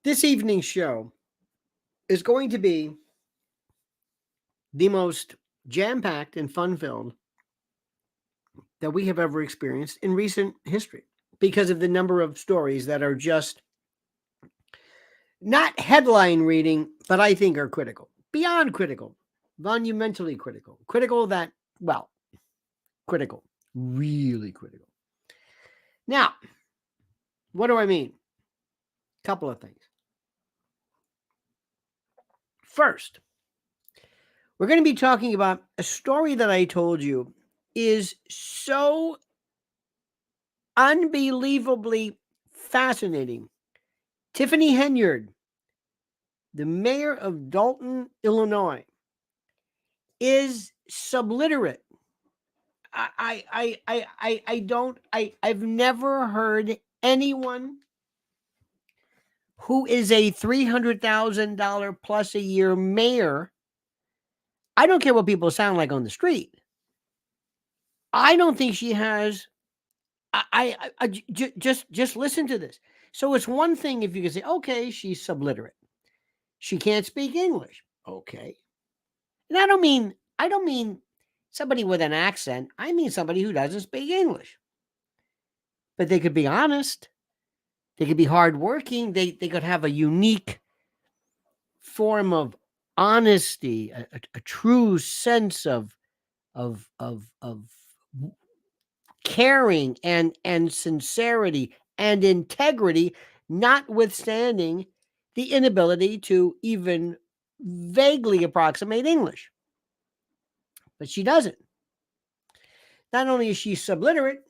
This evening's show is going to be the most jam-packed and fun-filled that we have ever experienced in recent history because of the number of stories that are just not headline reading, but I think are critical, beyond critical, monumentally critical, critical that, well, critical, really critical. Now, what do I mean? Couple of things. First, we're going to be talking about a story that I told you is so unbelievably fascinating. Tiffany Henyard, the mayor of Dolton, Illinois, is subliterate. I've never heard anyone who is a $300,000 plus a year mayor. I don't care what people sound like on the street. I don't think she has. Just listen to this. So it's one thing if you can say, okay, she's subliterate. She can't speak English. Okay. And I don't mean somebody with an accent. I mean somebody who doesn't speak English. But they could be honest. They could be hardworking. They could have a unique form of honesty, a true sense of caring and sincerity and integrity, notwithstanding the inability to even vaguely approximate English. But she doesn't. Not only is she subliterate,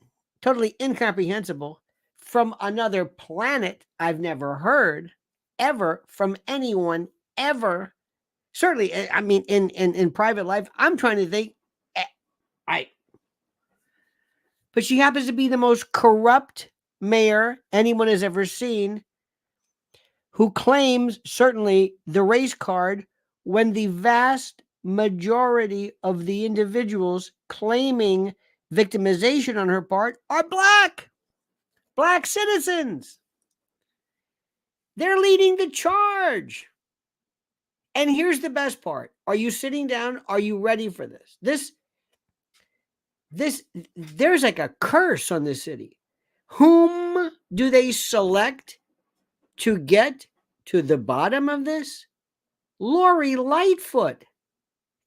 totally incomprehensible, from another planet I've never heard, ever, from anyone, ever. Certainly, I mean, in private life, I'm trying to think, but she happens to be the most corrupt mayor anyone has ever seen, who claims, certainly, the race card when the vast majority of the individuals claiming victimization on her part are black citizens. They're leading the charge. And here's the best part. Are you sitting down? Are you ready for this? There's like a curse on this city. Whom do they select to get to the bottom of this? Lori Lightfoot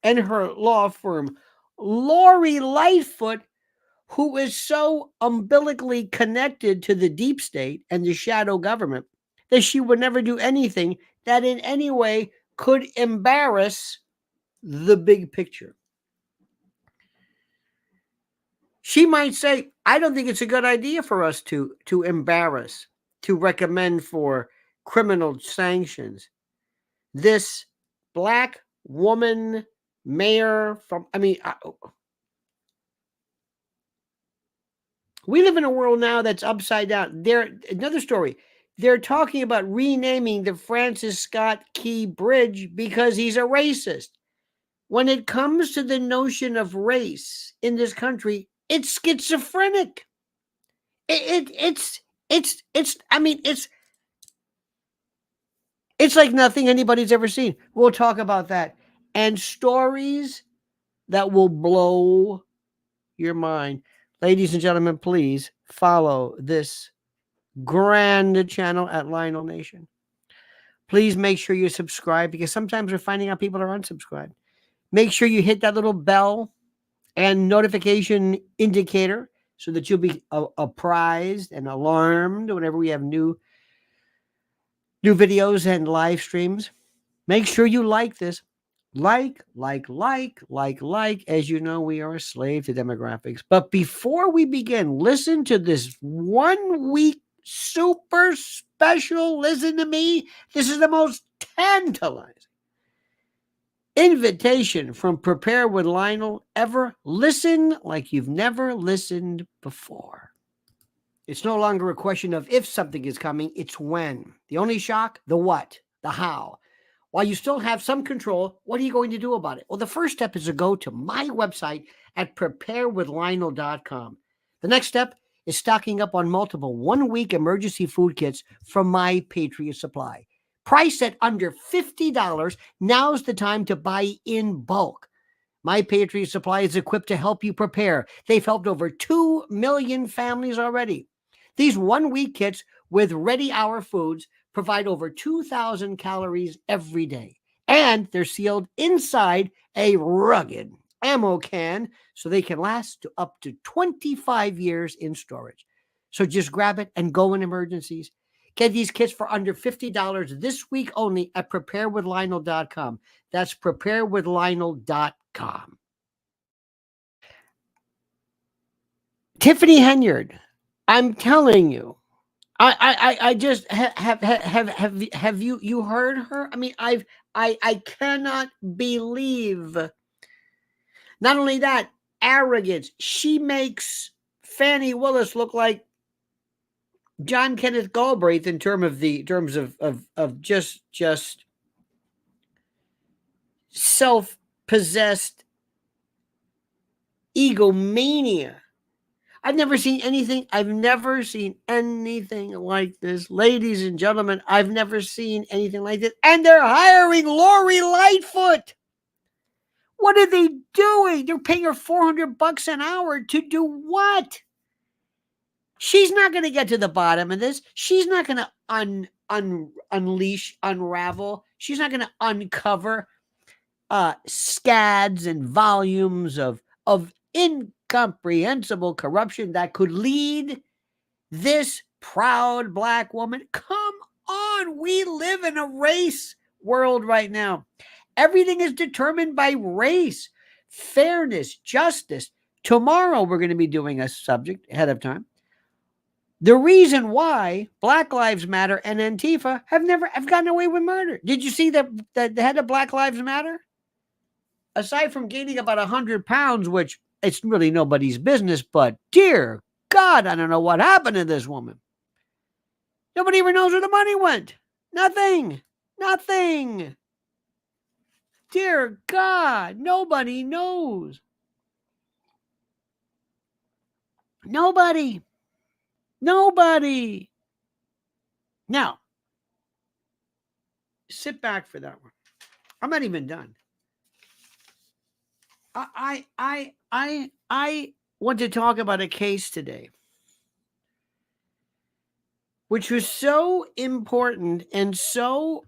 and her law firm. Lori Lightfoot, who is so umbilically connected to the deep state and the shadow government that she would never do anything that in any way could embarrass the big picture. She might say, I don't think it's a good idea for us to embarrass, to recommend for criminal sanctions this black woman mayor from, we live in a world now that's upside down. Another story. They're talking about renaming the Francis Scott Key Bridge because he's a racist. When it comes to the notion of race in this country, it's schizophrenic. It's like nothing anybody's ever seen. We'll talk about that. And stories that will blow your mind. Ladies and gentlemen, please follow this grand channel at Lionel Nation. Please make sure you subscribe because sometimes we're finding out people are unsubscribed. Make sure you hit that little bell and notification indicator so that you'll be apprised and alarmed whenever we have new videos and live streams. Make sure you like this. Like. As you know, we are a slave to demographics. But before we begin, listen to this 1 week super special. Listen to me. This is the most tantalizing invitation from Prepare with Lionel ever. Listen like you've never listened before. It's no longer a question of if something is coming, it's when. The only shock, the what, the how. While you still have some control, what are you going to do about it? Well, the first step is to go to my website at preparewithlionel.com. The next step is stocking up on multiple 1 week emergency food kits from My Patriot Supply. Priced at under $50, now's the time to buy in bulk. My Patriot Supply is equipped to help you prepare. They've helped over 2 million families already. These 1-week kits with ready-hour foods provide over 2,000 calories every day. And they're sealed inside a rugged ammo can so they can last to up to 25 years in storage. So just grab it and go in emergencies. Get these kits for under $50 this week only at preparewithlionel.com. That's preparewithlionel.com. Tiffany Henyard, I'm telling you, I just have you heard her? I mean, I cannot believe. Not only that, arrogance. She makes Fannie Willis look like John Kenneth Galbraith in terms of just self-possessed egomania. I've never seen anything like this. Ladies and gentlemen, I've never seen anything like this. And they're hiring Lori Lightfoot. What are they doing? They're paying her $400 an hour to do what? She's not going to get to the bottom of this. She's not going to unravel. She's not going to uncover scads and volumes of incomprehensible corruption that could lead this proud Black woman. Come on, we live in a race world right now. Everything is determined by race, fairness, justice. Tomorrow we're going to be doing a subject ahead of time. The reason why Black Lives Matter and Antifa have gotten away with murder. Did you see the head of Black Lives Matter? Aside from gaining about 100 pounds, which it's really nobody's business, but dear God, I don't know what happened to this woman. Nobody even knows where the money went. Nothing. Dear God, nobody knows. Nobody. Now, sit back for that one. I'm not even done. I want to talk about a case today, which was so important and so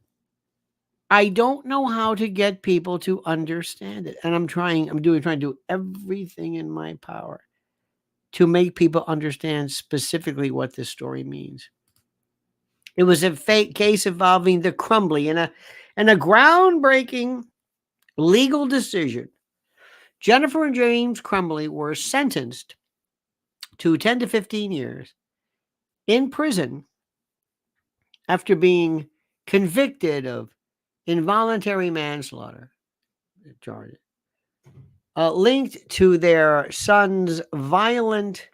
I don't know how to get people to understand it. And I'm trying to do everything in my power to make people understand specifically what this story means. It was a fake case involving the Crumbly and a groundbreaking legal decision. Jennifer and James Crumbly were sentenced to 10 to 15 years in prison after being convicted of involuntary manslaughter charges linked to their son's violent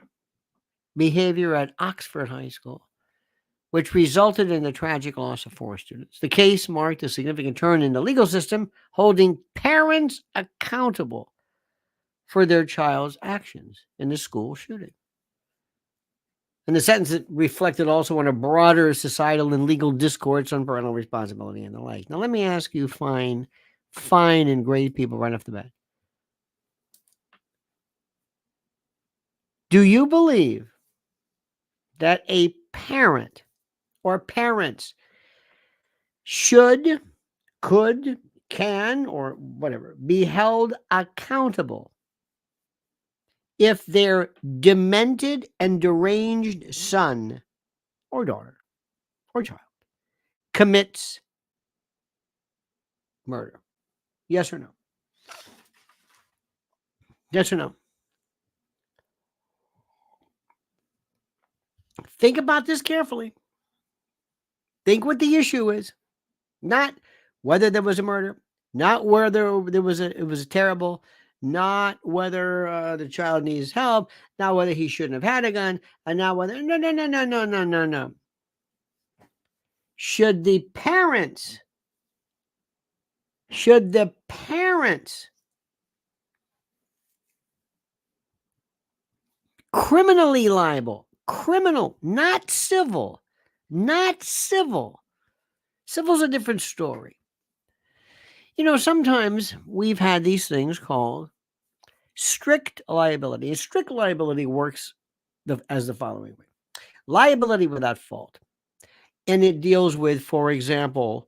behavior at Oxford High School, which resulted in the tragic loss of 4 students. The case marked a significant turn in the legal system, holding parents accountable for their child's actions in the school shooting. And the sentence reflected also on a broader societal and legal discourse on parental responsibility and the like. Now, let me ask you, fine and great people right off the bat. Do you believe that a parent or parents should, could, can, or whatever, be held accountable if their demented and deranged son or daughter or child commits murder? Yes or no? Yes or no? Think about this carefully. Think what the issue is. Not whether there was a murder, not whether it was a terrible, not whether the child needs help, not whether he shouldn't have had a gun, and not whether no. Should the parents criminally liable, criminal, not civil, Civil's a different story. You know, sometimes we've had these things called strict liability. And strict liability works as the following way: liability without fault. And it deals with, for example,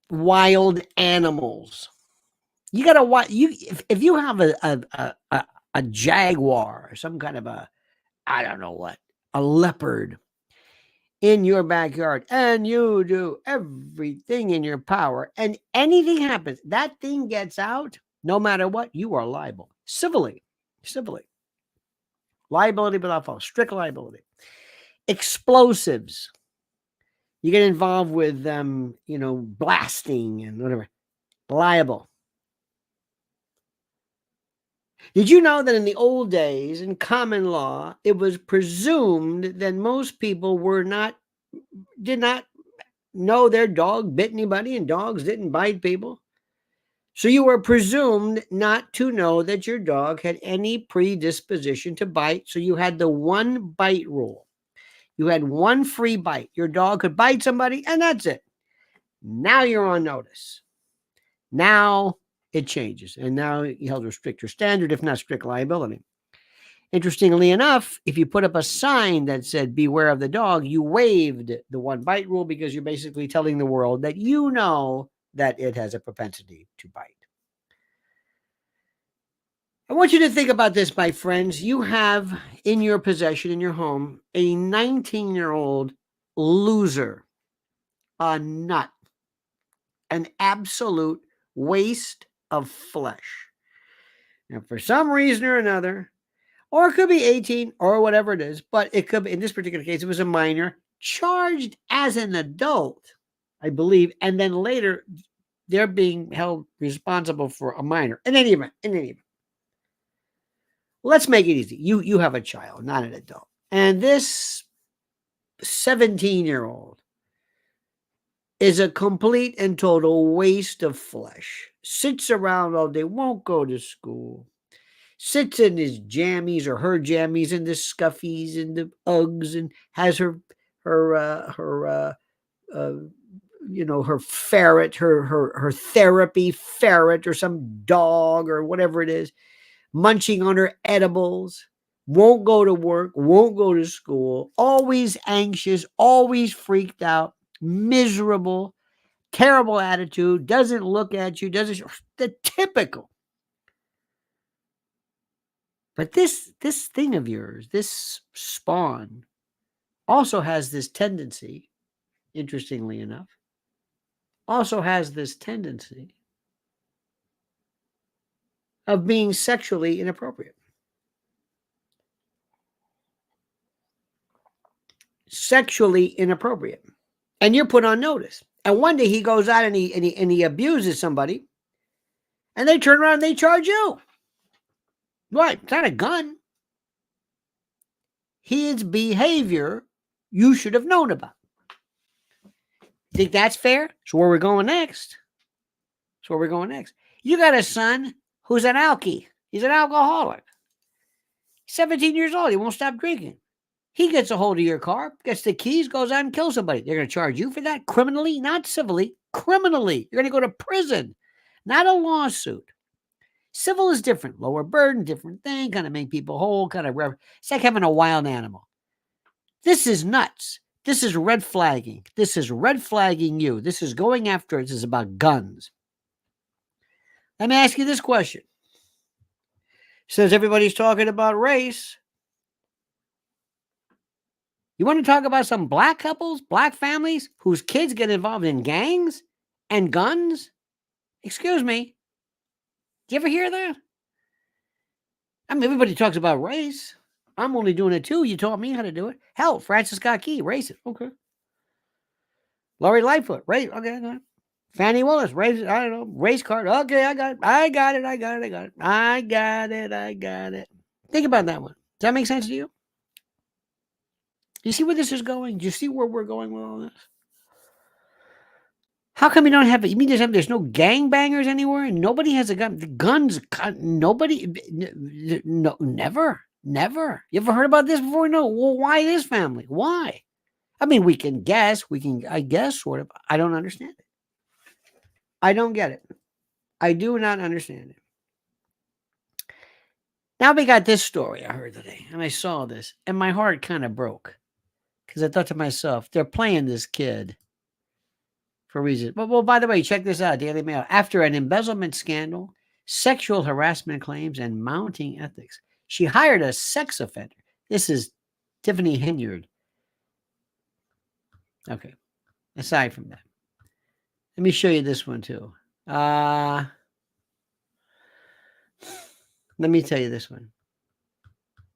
wild animals. You gotta if you have a jaguar, some kind of I don't know what, a leopard in your backyard, and you do everything in your power, and anything happens, that thing gets out, no matter what, you are liable. Civilly. Liability without fault, strict liability. Explosives. You get involved with blasting and whatever. Liable. Did you know that in the old days, in common law, it was presumed that most people did not know their dog bit anybody, and dogs didn't bite people? So you were presumed not to know that your dog had any predisposition to bite. So you had the one bite rule. You had one free bite. Your dog could bite somebody, and that's it. Now you're on notice. Now it changes, and now you held to a stricter standard, if not strict liability. Interestingly enough, if you put up a sign that said, beware of the dog, you waived the one bite rule, because you're basically telling the world that you know that it has a propensity to bite. I want you to think about this, my friends. You have in your possession, in your home, a 19-year-old loser, a nut, an absolute waste of flesh. Now, for some reason or another, or it could be 18 or whatever it is, but it could be, in this particular case, it was a minor charged as an adult, I believe, and then later they're being held responsible for a minor. In any event. Let's make it easy. You have a child, not an adult. And this 17-year-old is a complete and total waste of flesh. Sits around all day, won't go to school. Sits in his jammies or her jammies and the scuffies and the Uggs, and has her ferret, her therapy ferret, or some dog or whatever it is, munching on her edibles, won't go to work, won't go to school, always anxious, always freaked out, miserable, terrible attitude, doesn't look at you, the typical. But this thing of yours, this spawn, also has this tendency, interestingly enough, of being sexually inappropriate. And you're put on notice. And one day he goes out and he abuses somebody, and they turn around and they charge you. Right? It's not a gun. His behavior you should have known about. Think that's fair? So where we're going next. You got a son who's an alkie. He's an alcoholic. 17 years old. He won't stop drinking. He gets a hold of your car, gets the keys, goes out and kills somebody. They're going to charge you for that criminally, not civilly, criminally. You're going to go to prison, not a lawsuit. Civil is different. Lower burden, different thing, kind of make people whole, it's like having a wild animal. This is nuts. This is red flagging. This is red flagging you. This is going after it. This is about guns. Let me ask you this question. Since everybody's talking about race, you want to talk about some black couples, black families whose kids get involved in gangs and guns? Excuse me. Do you ever hear that? I mean, everybody talks about race. I'm only doing it too. You taught me how to do it. Hell, Francis Scott Key, race it. Okay. Laurie Lightfoot, race. Okay. Fannie Willis, race. I don't know. Race card. Okay, I got it. Think about that one. Does that make sense to you? Do you see where this is going? Do you see where we're going with all this? How come you don't have it? You mean there's no gangbangers anywhere? Nobody has a gun. The guns, nobody, no, never. Never. You ever heard about this before? No. Well, why this family? Why? I mean, we can guess. I guess, sort of. I don't understand it. I don't get it. I do not understand it. Now we got this story I heard today, and I saw this, and my heart kind of broke because I thought to myself, they're playing this kid for reasons. Well, by the way, check this out, Daily Mail. After an embezzlement scandal, sexual harassment claims, and mounting ethics, she hired a sex offender. This is Tiffany Henyard. Okay. Aside from that, let me show you this one too. Let me tell you this one.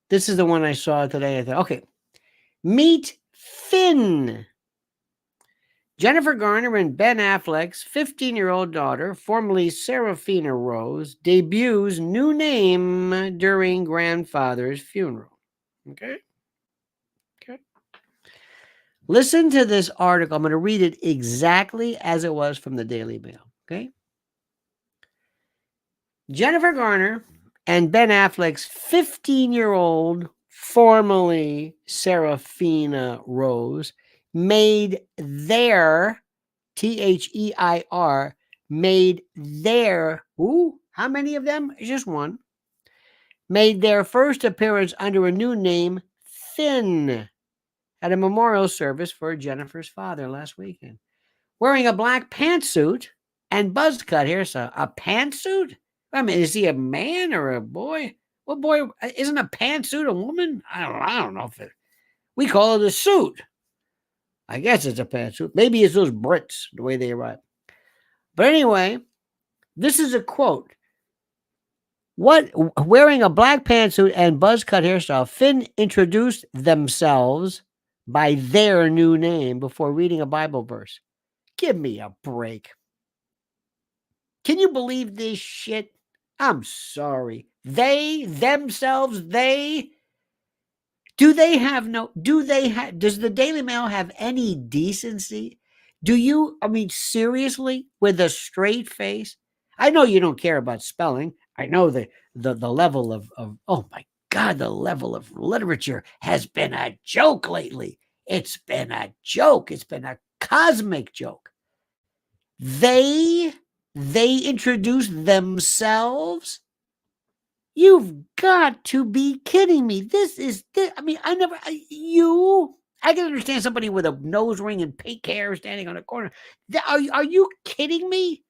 This is the one I saw today. I thought, okay. Meet Finn. Jennifer Garner and Ben Affleck's 15-year-old daughter, formerly Serafina Rose, debuts new name during grandfather's funeral. Okay. Listen to this article. I'm going to read it exactly as it was from the Daily Mail. Okay. Jennifer Garner and Ben Affleck's 15-year-old, formerly Serafina Rose, made their, Their, made their, how many of them? Just one. Made their first appearance under a new name, Finn, at a memorial service for Jennifer's father last weekend. Wearing a black pantsuit and buzz cut hairstyle. A pantsuit? I mean, is he a man or a boy? Well, boy, isn't a pantsuit a woman? I don't know if it. We call it a suit. I guess it's a pantsuit. Maybe it's those Brits, the way they arrive. But anyway, this is a quote. Wearing a black pantsuit and buzz cut hairstyle, Finn introduced themselves by their new name before reading a Bible verse. Give me a break. Can you believe this shit? I'm sorry. They, themselves, they. Does the Daily Mail have any decency? Seriously, with a straight face? I know you don't care about spelling. I know the level of, oh my God, the level of literature has been a joke lately. It's been a joke. It's been a cosmic joke. They introduce themselves. You've got to be kidding me. I can understand somebody with a nose ring and pink hair standing on a corner. Are you kidding me?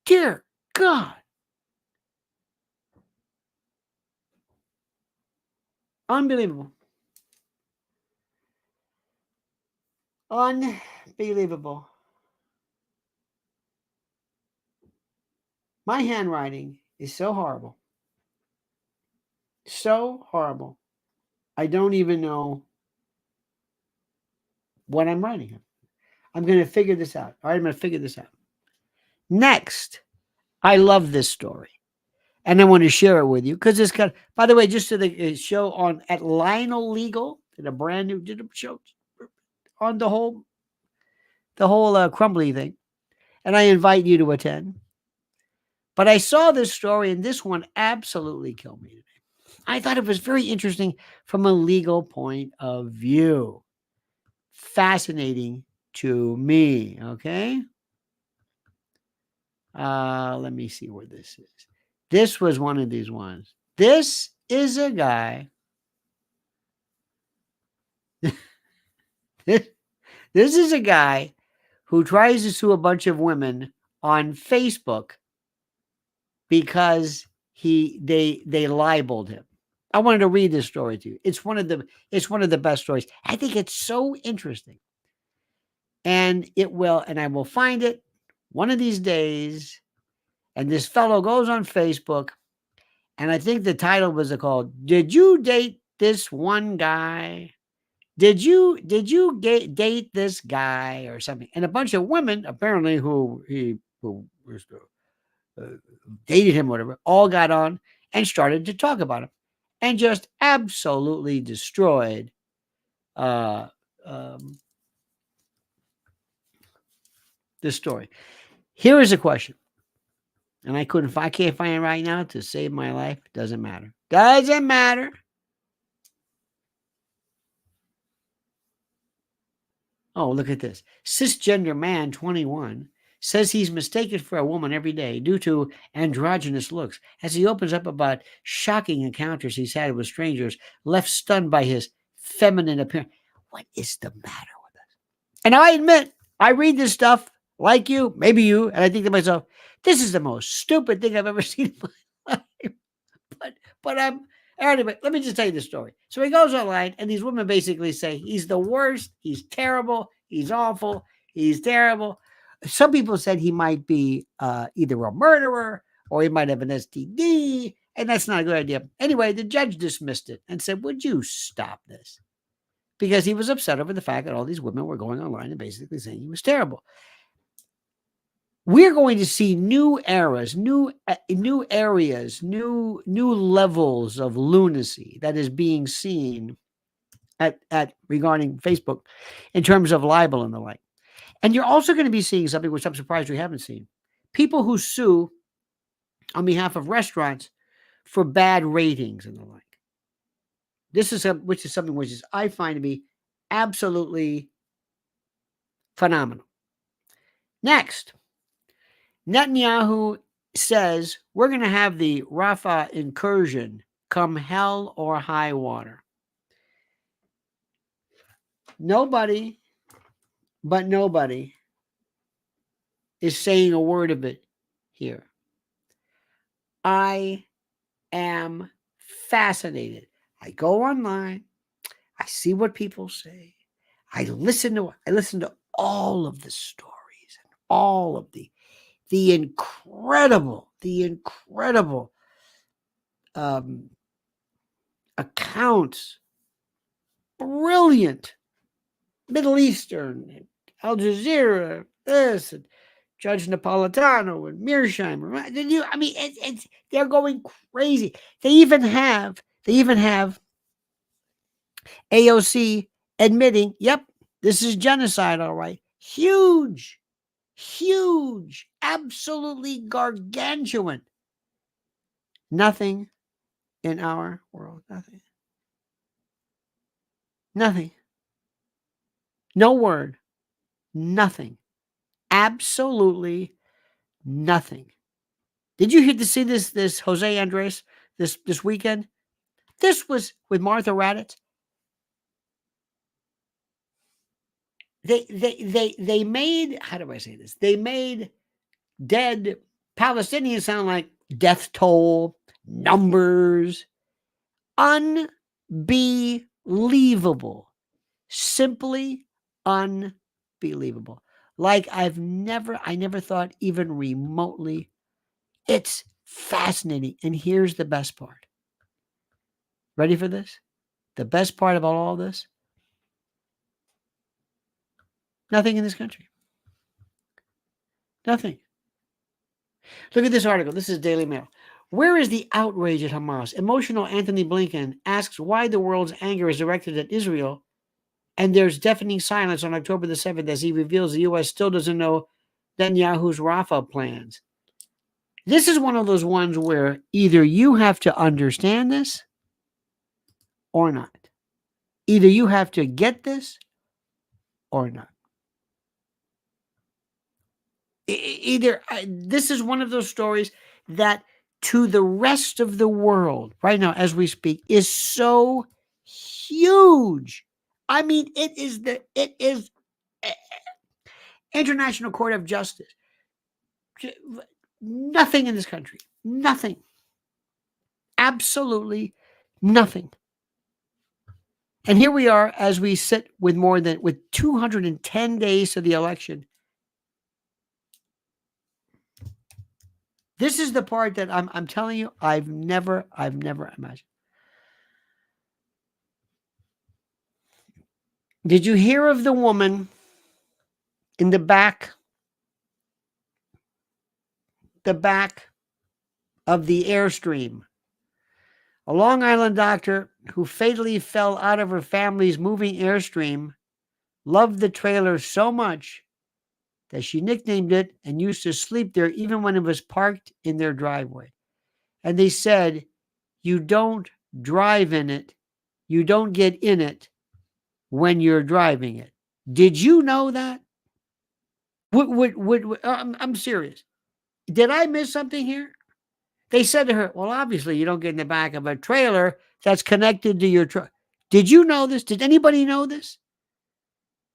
Dear God. Unbelievable. Unbelievable. My handwriting is so horrible. So horrible. I don't even know what I'm writing. I'm going to figure this out. All right, I'm going to figure this out. Next, I love this story. And I want to share it with you because it's got, by the way, just to the show at Lionel Legal, did a brand new show on the whole crumbly thing. And I invite you to attend. But I saw this story and this one absolutely killed me today. I thought it was very interesting from a legal point of view. Fascinating to me. Okay. Let me see where this is. This was one of these ones. This is a guy. This is a guy who tries to sue a bunch of women on Facebook because they libeled him. I wanted to read this story to you. It's one of the best stories. I think it's so interesting. And I will find it one of these days. And this fellow goes on Facebook, and I think the title was called, "Did you date this one guy? Did you date this guy?" or something? And a bunch of women, apparently, who dated him, whatever, all got on and started to talk about him, and just absolutely destroyed this story. Here is a question. And I can't find it right now to save my life. Doesn't matter. Doesn't matter. Oh, look at this. Cisgender man, 21, says he's mistaken for a woman every day due to androgynous looks as he opens up about shocking encounters he's had with strangers, left stunned by his feminine appearance. What is the matter with us? And I admit, I read this stuff like you, maybe you, and I think to myself, this is the most stupid thing I've ever seen in my life. But anyway, let me just tell you the story. So he goes online, and these women basically say he's the worst, he's terrible, he's awful, he's terrible. Some people said he might be either a murderer or he might have an STD, and that's not a good idea. Anyway, the judge dismissed it and said, would you stop this? Because he was upset over the fact that all these women were going online and basically saying he was terrible. We're going to see new eras, new areas, new levels of lunacy that is being seen at regarding Facebook in terms of libel and the like. And you're also going to be seeing something which I'm surprised we haven't seen. People who sue on behalf of restaurants for bad ratings and the like. This is something which is I find to be absolutely phenomenal. Next, Netanyahu says we're going to have the Rafah incursion come hell or high water. Nobody is saying a word of it here. I am fascinated. I go online. I see what people say. I listen to all of the stories and all of the incredible accounts, brilliant Middle Eastern, Al Jazeera, this, and Judge Napolitano and Mearsheimer. I mean, they're going crazy. They even have AOC admitting, yep, this is genocide, all right. Huge, absolutely gargantuan. Nothing in our world, nothing. No word, nothing. Absolutely nothing. Did you see this Jose Andres this weekend? This was with Martha Raddatz. They made, how do I say this? They made dead Palestinians sound like death toll, numbers. Unbelievable. Simply unbelievable. Like I never thought even remotely. It's fascinating. And here's the best part. Ready for this? The best part about all this? Nothing in this country. Nothing. Look at this article. This is Daily Mail. Where is the outrage at Hamas? Emotional Anthony Blinken asks why the world's anger is directed at Israel, and there's deafening silence on October the 7th as he reveals the U.S. still doesn't know Netanyahu's Rafah plans. This is one of those ones where either you have to understand this or not. Either you have to get this or not. This is one of those stories that to the rest of the world right now as we speak is so huge. I mean, it is International Court of Justice. Nothing in this country. Nothing. Absolutely nothing. And here we are as we sit with with 210 days to the election. This is the part that I'm telling you, I've never imagined. Did you hear of the woman in the back of the Airstream? A Long Island doctor who fatally fell out of her family's moving Airstream loved the trailer so much that she nicknamed it and used to sleep there even when it was parked in their driveway. And they said, you don't drive in it, you don't get in it when you're driving it. Did you know that? I'm serious. Did I miss something here? They said to her, well, obviously you don't get in the back of a trailer that's connected to your truck. Did you know this? Did anybody know this?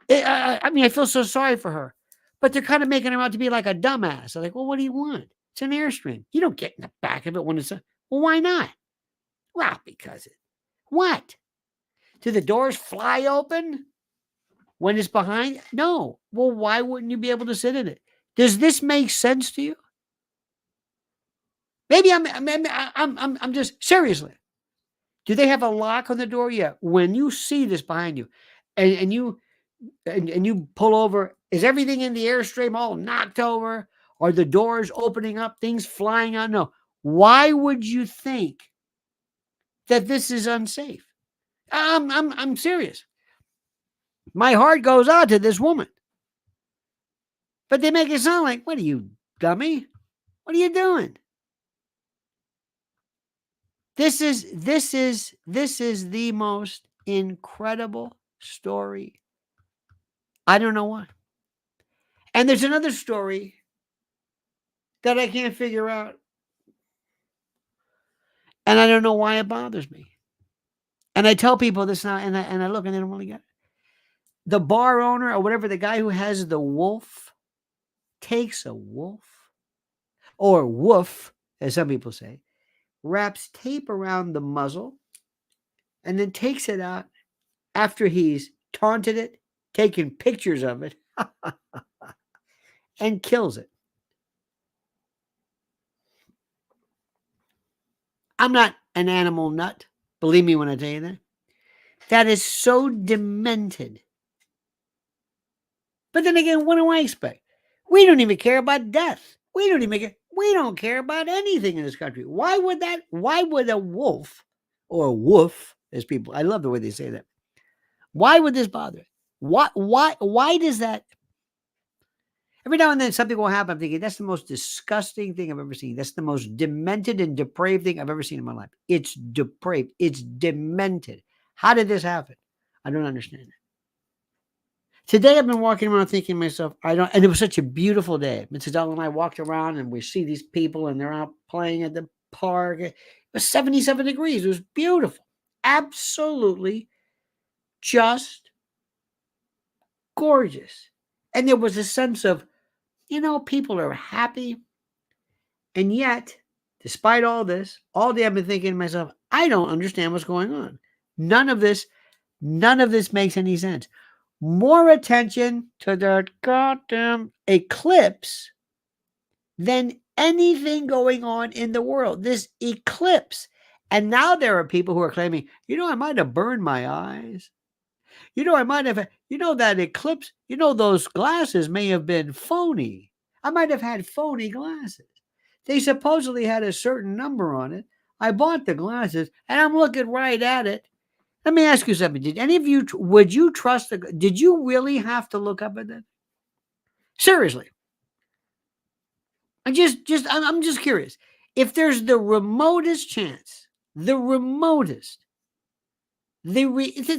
I mean, I feel so sorry for her, but they're kind of making her out to be like a dumbass. They're like, well, what do you want? It's an Airstream. You don't get in the back of it when it's well, why not? Well, because what? Do the doors fly open when it's behind? No. Well, why wouldn't you be able to sit in it? Does this make sense to you? Maybe I'm just seriously. Do they have a lock on the door? Yeah. When you see this behind you, and you pull over, is everything in the Airstream all knocked over? Are the doors opening up? Things flying out? No. Why would you think that this is unsafe? I'm serious. My heart goes out to this woman, but they make it sound like, what are you, dummy? What are you doing? This is the most incredible story. I don't know why. And there's another story that I can't figure out. And I don't know why it bothers me. And I tell people this now, and I look and they don't really get it. The bar owner or whatever, the guy who has the wolf, takes a wolf, or woof, as some people say, wraps tape around the muzzle, and then takes it out after he's taunted it, taken pictures of it, and kills it. I'm not an animal nut. Believe me when I tell you that. That is so demented. But then again, what do I expect? We don't even care about death. We don't care about anything in this country. Why would a wolf, or woof, as people, I love the way they say that. Why would this bother? Why does that? Every now and then something will happen. I'm thinking, that's the most disgusting thing I've ever seen. That's the most demented and depraved thing I've ever seen in my life. It's depraved. It's demented. How did this happen? I don't understand it. Today I've been walking around thinking to myself, and it was such a beautiful day. Mrs. Dolton and I walked around and we see these people and they're out playing at the park. It was 77 degrees. It was beautiful. Absolutely just gorgeous. And there was a sense of, people are happy. And yet, despite all this, all day I've been thinking to myself, I don't understand what's going on. None of this makes any sense. More attention to that goddamn eclipse than anything going on in the world. This eclipse. And now there are people who are claiming, I might have burned my eyes. I might have, that eclipse, those glasses may have been phony. I might have had phony glasses. They supposedly had a certain number on it. I bought the glasses and I'm looking right at it. Let me ask you something. Did any of you, would you trust did you really have to look up at that? Seriously. I'm just curious. If there's the remotest chance, this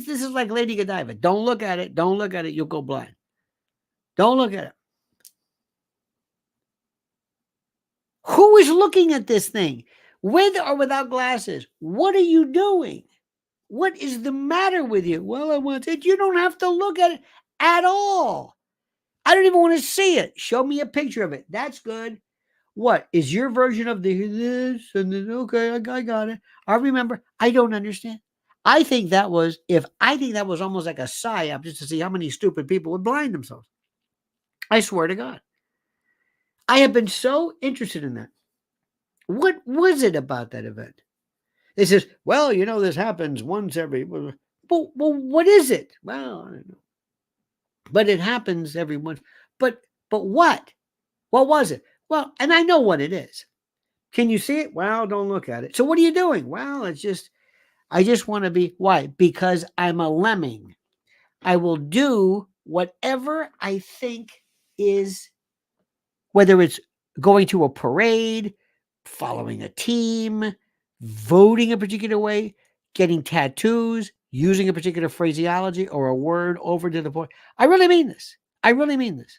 is like Lady Godiva. Don't look at it. Don't look at it. You'll go blind. Don't look at it. Who is looking at this thing? With or without glasses? What are you doing? What is the matter with you? Well, I want it. You don't have to look at it at all. I don't even want to see it. Show me a picture of it. That's good. What is your version of this? And then, okay, I got it. I remember. I don't understand. I think that was almost like a psyop just to see how many stupid people would blind themselves. I swear to God. I have been so interested in that. What was it about that event? They says, well, this happens once every. Well, what is it? Well, I don't know. But it happens every once. But what? What was it? Well, and I know what it is. Can you see it? Well, don't look at it. So what are you doing? Well, I just want to be. Why? Because I'm a lemming. I will do whatever I think is, whether it's going to a parade, following a team, voting a particular way, getting tattoos, using a particular phraseology or a word over to the point. I really mean this. I really mean this.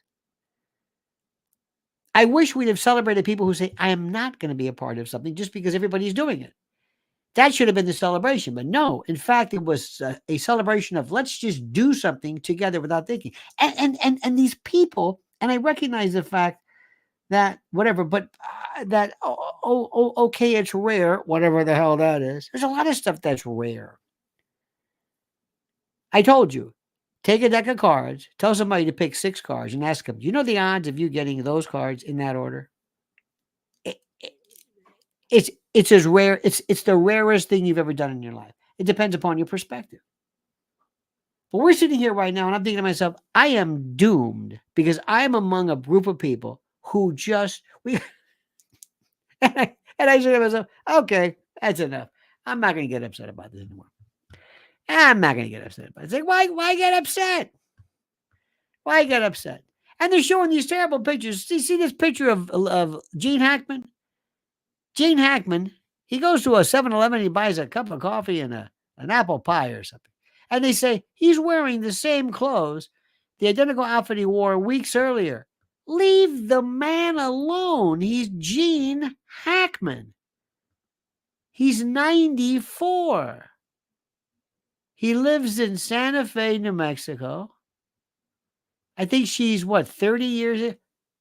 I wish we'd have celebrated people who say, I am not going to be a part of something just because everybody's doing it. That should have been the celebration. But no, in fact, it was a celebration of let's just do something together without thinking. And these people, and I recognize the fact that whatever, but okay, it's rare, whatever the hell that is. There's a lot of stuff that's rare. I told you, take a deck of cards, tell somebody to pick 6 cards and ask them, do you know the odds of you getting those cards in that order? It's as rare, it's the rarest thing you've ever done in your life. It depends upon your perspective. But we're sitting here right now and I'm thinking to myself, I am doomed because I'm among a group of people who just and I said to myself, okay, that's enough. I'm not going to get upset about this anymore. I'm not going to get upset about it. It's like, why get upset? Why get upset? And they're showing these terrible pictures. You see this picture of Gene Hackman? Gene Hackman, he goes to a 7-Eleven, he buys a cup of coffee and an apple pie or something. And they say he's wearing the same clothes, the identical outfit he wore weeks earlier. Leave the man alone. He's Gene Hackman. He's 94. He lives in Santa Fe, New Mexico. I think she's 30 years?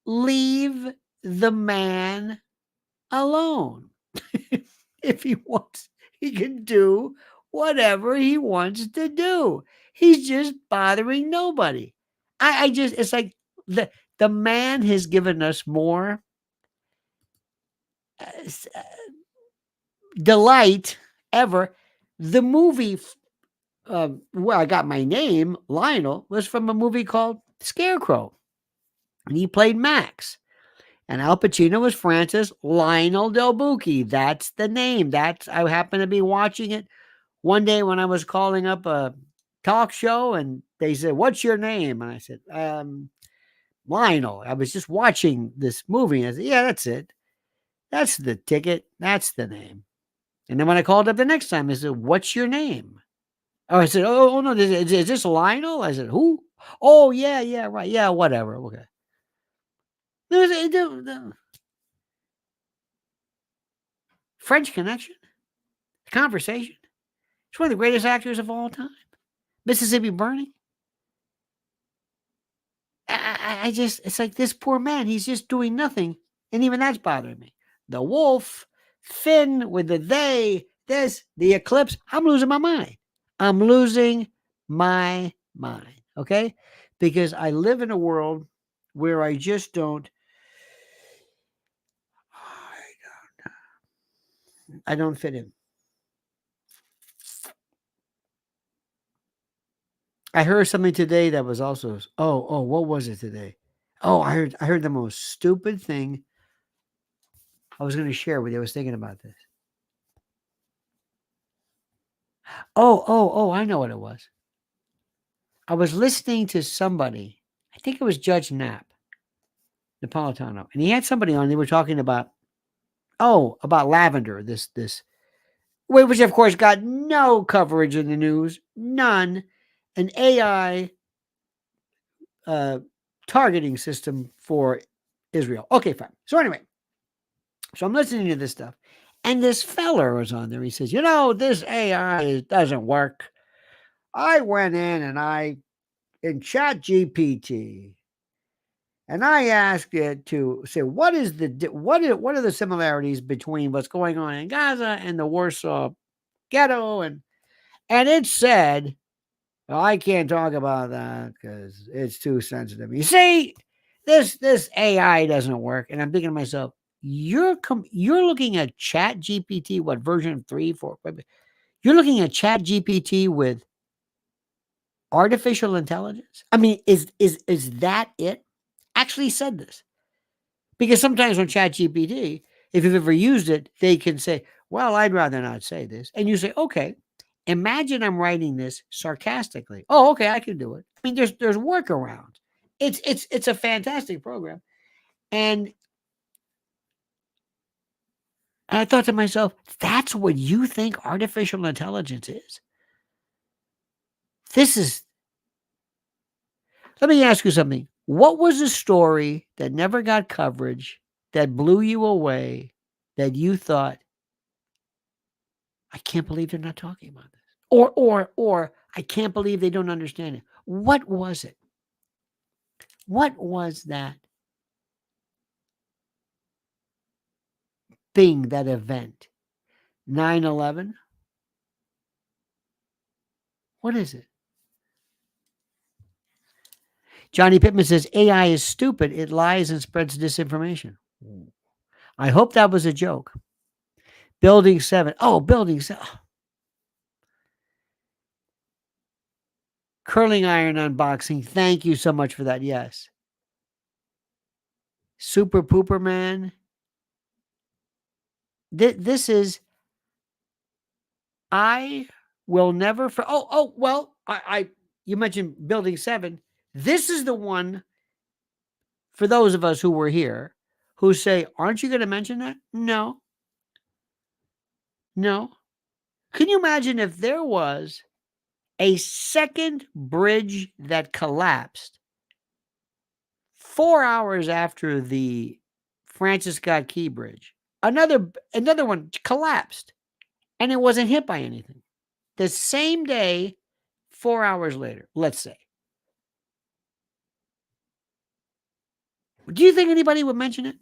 Leave the man alone. If he wants, he can do whatever he wants to do. He's just bothering nobody. I just, it's like the man has given us more delight ever. The movie, where I got my name, Lionel, was from a movie called Scarecrow. And he played Max. And Al Pacino was Francis Lionel Del Bucchi. That's the name. I happened to be watching it one day when I was calling up a talk show and they said, what's your name? And I said, Lionel. I was just watching this movie. And I said, yeah, that's it. That's the ticket. That's the name. And then when I called up the next time, I said, what's your name? Oh, I said, oh no, is this Lionel? I said, who? Oh, yeah, right. Yeah, whatever. Okay. French Connection, Conversation. It's one of the greatest actors of all time. Mississippi Burning. I just, it's like this poor man, he's just doing nothing. And even that's bothering me. The Wolf, Finn with the they, this, the Eclipse. I'm losing my mind. I'm losing my mind. Okay? Because I live in a world where I just don't, I don't fit in. I heard something today that was also, what was it today? Oh, I heard the most stupid thing I was going to share with you. I was thinking about this. I know what it was. I was listening to somebody, I think it was Judge Napolitano, and he had somebody on, they were talking about lavender, this which of course got no coverage in the news, none, an AI targeting system for Israel. Okay, fine. So anyway, so I'm listening to this stuff, and this feller was on there. He says, this AI doesn't work. I went in Chat GPT, and I asked it to say, what are the similarities between what's going on in Gaza and the Warsaw Ghetto? And it said, well, I can't talk about that because it's too sensitive. You see, this AI doesn't work. And I'm thinking to myself, you're looking at Chat GPT, what version 3, 4? You're looking at Chat GPT with artificial intelligence. I mean, is that it? Actually said this. Because sometimes on Chat GPT, if you've ever used it, they can say, well, I'd rather not say this. And you say, okay, imagine I'm writing this sarcastically. Oh, okay, I can do it. I mean, there's workarounds. It's a fantastic program. And I thought to myself, that's what you think artificial intelligence is? Let me ask you something. What was a story that never got coverage, that blew you away, that you thought, I can't believe they're not talking about this? Or I can't believe they don't understand it. What was it? What was that thing, that event? 9/11? What is it? Johnny Pittman says AI is stupid. It lies and spreads disinformation. I hope that was a joke. Building 7. Oh, Building 7. Curling iron unboxing. Thank you so much for that. Yes. Super Pooper Man. This is, I will never. Well, you mentioned Building 7. This is the one for those of us who were here who say, aren't you going to mention that? No. Can you imagine if there was a second bridge that collapsed 4 hours after the Francis Scott Key Bridge? Another one collapsed, and it wasn't hit by anything. The same day, 4 hours later, let's say. Do you think anybody would mention it?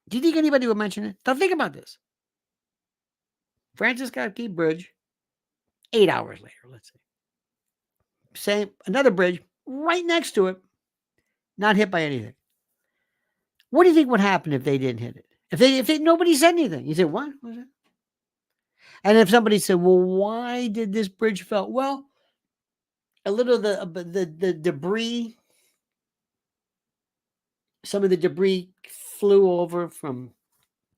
Do you think anybody would mention it? Now think about this. Francis Scott Key Bridge, 8 hours later, let's say. Same, another bridge right next to it, not hit by anything. What do you think would happen if they didn't hit it? If nobody said anything? You say, what was it? And if somebody said, well, why did this bridge fall? Well, a little the debris, some of the debris flew over from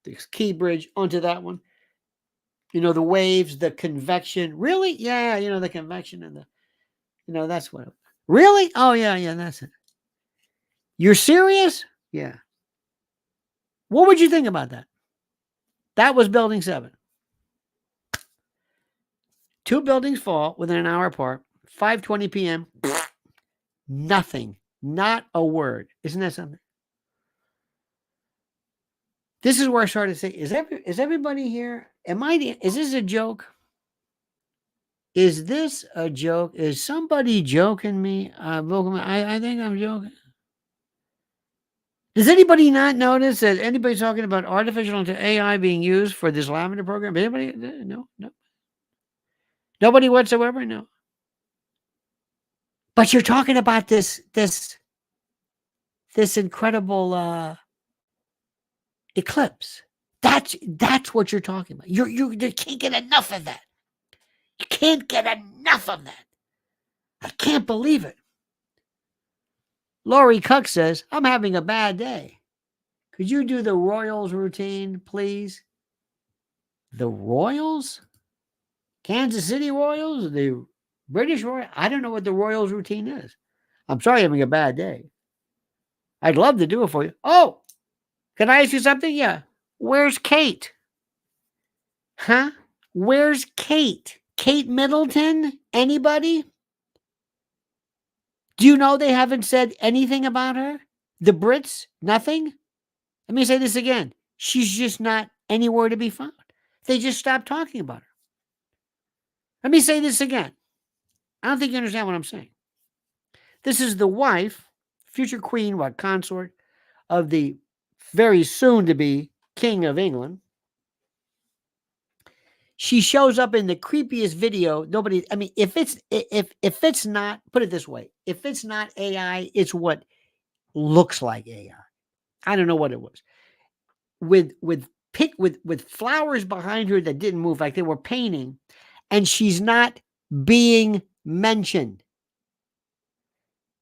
the Key Bridge onto that one. The waves, the convection. Really? Yeah, the convection and that's what. Really? Oh, yeah, that's it. You're serious? Yeah. What would you think about that? That was Building 7. 2 buildings fall within an hour apart, 5:20 p.m. Nothing. Not a word. Isn't that something? This is where I started to say, is everybody here? Is this a joke? Is this a joke? Is somebody joking me? I think I'm joking. Does anybody not notice that anybody's talking about artificial AI being used for this lavender program? Anybody? No. Nobody whatsoever? No. But you're talking about this incredible eclipse. That's what you're talking about. You can't get enough of that. You can't get enough of that. I can't believe it. Lori Cook says, I'm having a bad day. Could you do the Royals routine, please? The Royals? Kansas City Royals? The British Royals? I don't know what the Royals routine is. I'm sorry, I'm having a bad day. I'd love to do it for you. Oh, can I ask you something? Yeah. Where's Kate? Huh? Where's Kate? Kate Middleton? Anybody? Do you know they haven't said anything about her? The Brits? Nothing? Let me say this again. She's just not anywhere to be found. They just stopped talking about her. Let me say this again. I don't think you understand what I'm saying. This is the wife, future queen, consort of the very soon to be King of England. She shows up in the creepiest video. If it's not, put it this way, if it's not AI, it's what looks like AI. I don't know what it was. With flowers behind her that didn't move, like they were painting, and she's not being mentioned.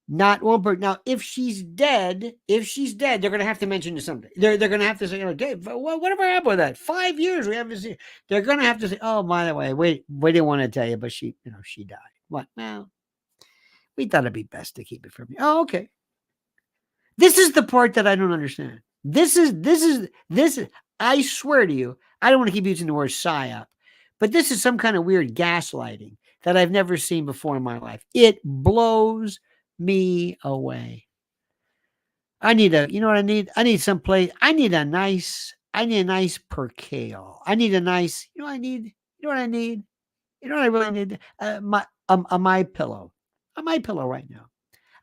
Not one person. Now, if she's dead, they're going to have to mention it someday. They're going to have to say, Dave, whatever happened with that? 5 years we haven't seen. They're going to have to say, oh, by the way, we didn't want to tell you, but she died. What? Well, We thought it'd be best to keep it from you. Oh, okay. This is the part that I don't understand. This is, I swear to you, I don't want to keep using the word psyop, but this is some kind of weird gaslighting that I've never seen before in my life. It blows me away. You know what I need? I need a nice percale. I need a nice, you know what I need? You know what I need? You know what I really need? A my pillow. A my pillow right now.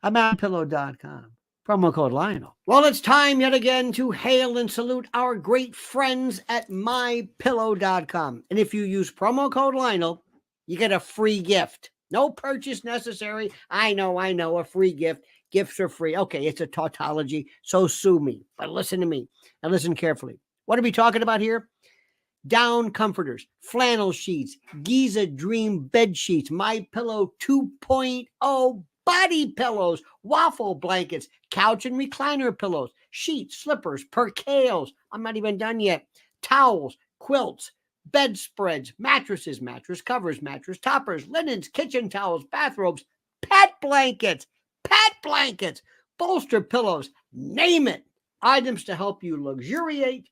I'm at mypillow.com. Promo code Lionel. Well, it's time yet again to hail and salute our great friends at mypillow.com. And if you use promo code Lionel, you get a free gift. No purchase necessary. I know, a free gift. Gifts are free. Okay, it's a tautology, so sue me. But listen to me and listen carefully. What are we talking about here? Down comforters, flannel sheets, Giza Dream bed sheets, My Pillow 2.0 body pillows, waffle blankets, couch and recliner pillows, sheets, slippers, percales. I'm not even done yet. Towels, quilts, bedspreads, mattresses, mattress covers, mattress toppers, linens, kitchen towels, bathrobes, pet blankets, bolster pillows, name it. Items to help you luxuriate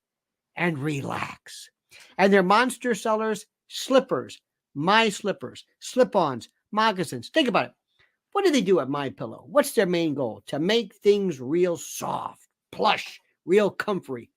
and relax. And they're monster sellers, slippers, my slippers, slip-ons, moccasins. Think about it. What do they do at My Pillow? What's their main goal? To make things real soft, plush, real comfy,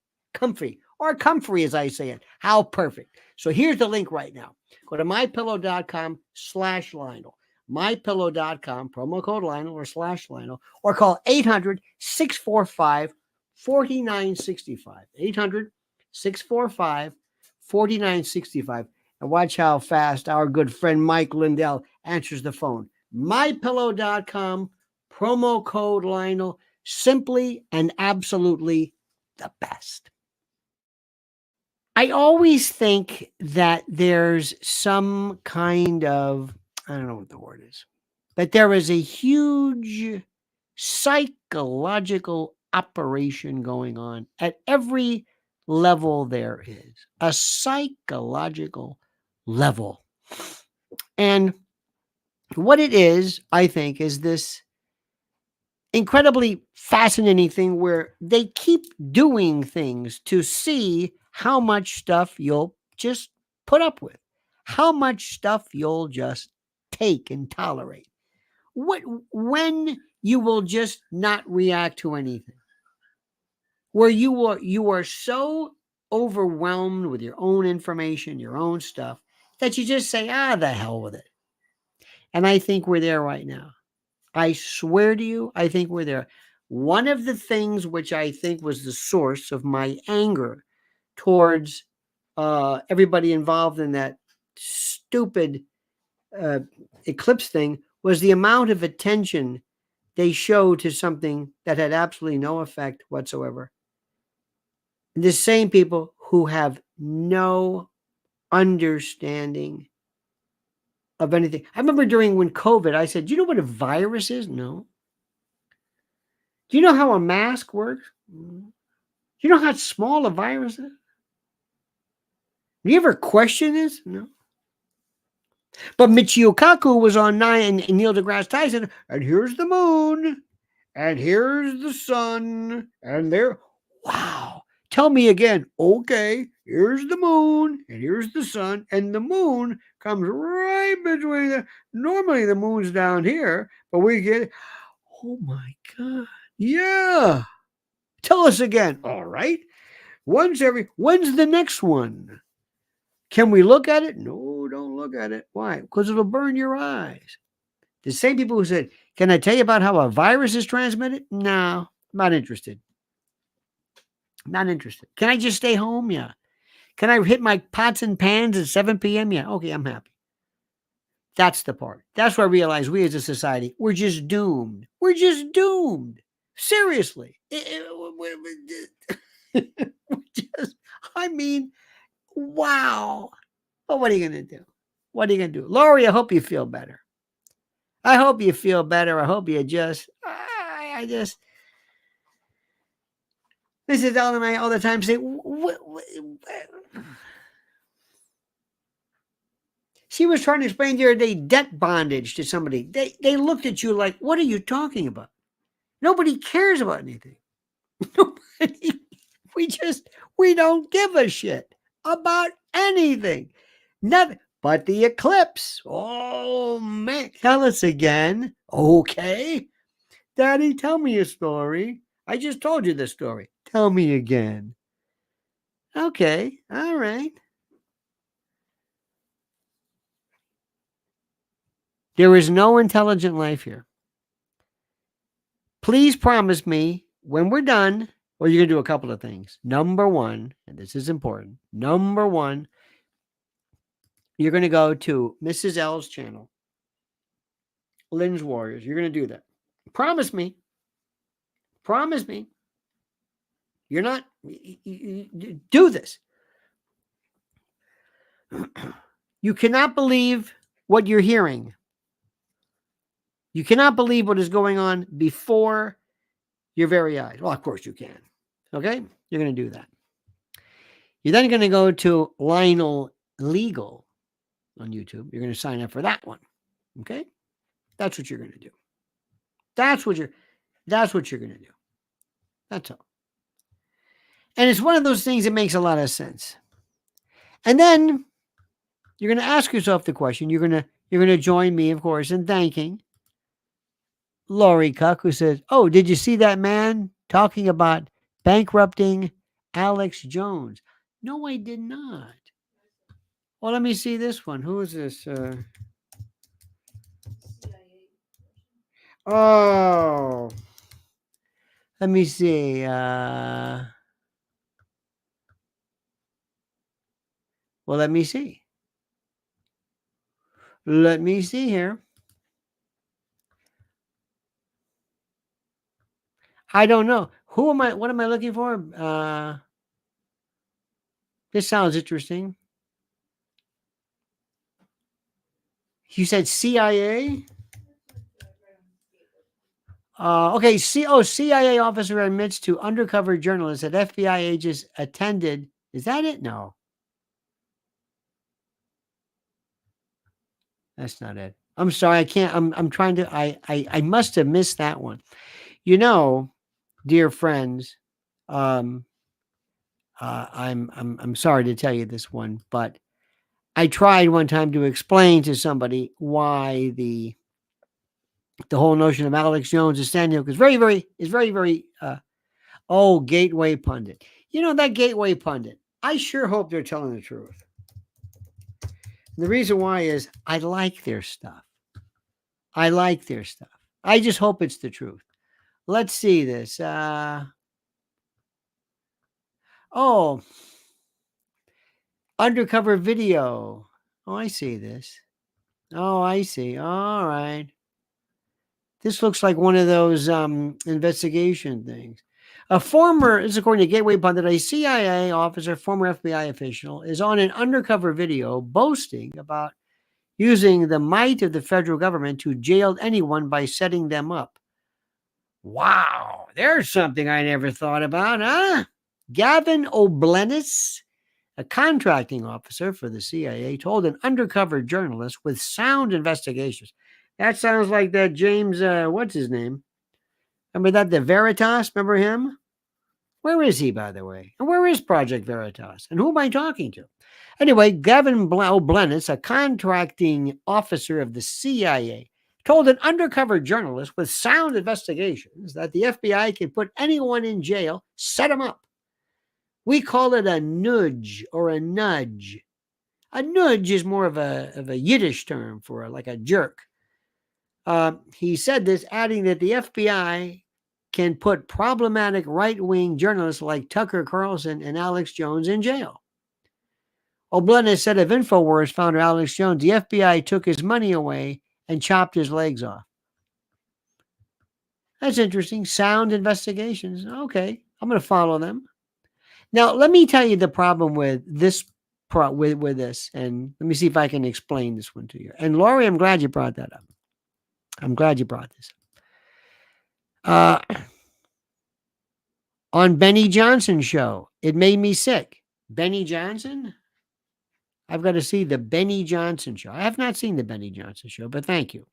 or comfy as I say it. How perfect. So here's the link right now. Go to mypillow.com/Lionel. mypillow.com, promo code Lionel or /Lionel, or call 800-645-4965. 800-645-4965. And watch how fast our good friend Mike Lindell answers the phone. mypillow.com, promo code Lionel, simply and absolutely the best. I always think that there's some kind of, I don't know what the word is, that there is a huge psychological operation going on at every level there is. A psychological level. And what it is, I think, is this incredibly fascinating thing where they keep doing things to see how much stuff you'll just put up with, how much stuff you'll just take and tolerate. When you will just not react to anything, where you are so overwhelmed with your own information, your own stuff, that you just say, the hell with it. And I think we're there right now. I swear to you, I think we're there. One of the things which I think was the source of my anger towards everybody involved in that stupid eclipse thing was the amount of attention they showed to something that had absolutely no effect whatsoever. The same people who have no understanding of anything. I remember when COVID, I said, do you know what a virus is? No. Do you know how a mask works? Do you know how small a virus is? Do you ever question this? No. But Michio Kaku was on 9 and Neil deGrasse Tyson, and here's the moon, and here's the sun, and there. Wow. Tell me again. Okay, here's the moon, and here's the sun, and the moon comes right between the. Normally the moon's down here, but we get. Oh my God. Yeah. Tell us again. All right. When's the next one? Can we look at it? No, don't look at it. Why? Because it'll burn your eyes. The same people who said, can I tell you about how a virus is transmitted? No, not interested. Not interested. Can I just stay home? Yeah. Can I hit my pots and pans at 7 p.m.? Yeah. Okay, I'm happy. That's the part. That's where I realize we as a society, we're just doomed. We're just doomed. Seriously. Wow. But what are you going to do? What are you going to do? Lori, I hope you feel better. I hope you feel better. I hope you just, this is all the time say, She was trying to explain the other day debt bondage to somebody. They looked at you like, what are you talking about? Nobody cares about anything. Nobody, we don't give a shit about anything. Nothing but the eclipse. Oh man, tell us again. Okay. Daddy, tell me a story. I just told you the story. Tell me again. Okay, all right. There is no intelligent life here. Please promise me when we're done, well, you're going to do a couple of things. Number one, and this is important. Number one, you're going to go to Mrs. L's channel, Lynn's Warriors. You're going to do that. Promise me. Promise me. You're not, you do this. You cannot believe what you're hearing. You cannot believe what is going on before your very eyes. Well, of course you can. Okay? You're going to do that. You're then going to go to Lionel Legal on YouTube. You're going to sign up for that one. Okay? That's what you're going to do. That's what you're going to do. That's all. And it's one of those things that makes a lot of sense. And then you're going to ask yourself the question. You're going to join me, of course, in thanking Lori Cuck, who says, "Oh, did you see that man talking about bankrupting Alex Jones?" No, I did not. Well, let me see this one. Who is this? Oh, let me see. Well, let me see. Let me see here. I don't know. Who am I? What am I looking for? This sounds interesting. You said CIA? Okay. CIA officer admits to undercover journalists that FBI agents attended. Is that it? No. That's not it. I'm sorry. I can't. I'm trying to. I must have missed that one. You know, dear friends, I'm sorry to tell you this one, but I tried one time to explain to somebody why the whole notion of Alex Jones is standing up is very Gateway Pundit. You know that Gateway Pundit. I sure hope they're telling the truth. The reason why is I like their stuff. I like their stuff. I just hope it's the truth. Let's see this. Undercover video. Oh, I see this. Oh, I see. All right. This looks like one of those investigation things. This is according to Gateway Pundit, a CIA officer, former FBI official, is on an undercover video boasting about using the might of the federal government to jail anyone by setting them up. Wow, there's something I never thought about, huh? Gavin O'Blennis, a contracting officer for the CIA, told an undercover journalist with sound investigations. That sounds like that James, what's his name? Remember that, the Veritas? Remember him? Where is he, by the way? And where is Project Veritas? And who am I talking to? Anyway, Gavin O'Blennis, a contracting officer of the CIA, told an undercover journalist with sound investigations that the FBI can put anyone in jail, set them up. We call it a nudge or a nudge. A nudge is more of a Yiddish term for like a jerk. He said this, adding that the FBI can put problematic right-wing journalists like Tucker Carlson and Alex Jones in jail. O'Blennis said of InfoWars founder Alex Jones, the FBI took his money away and chopped his legs off. That's interesting. Sound investigations. Okay, I'm going to follow them. Now, let me tell you the problem with this, with this, and let me see if I can explain this one to you. And Lori, I'm glad you brought that up. I'm glad you brought this up. On Benny Johnson's show, it made me sick. Benny Johnson? I've got to see the Benny Johnson show. I have not seen the Benny Johnson show, but thank you.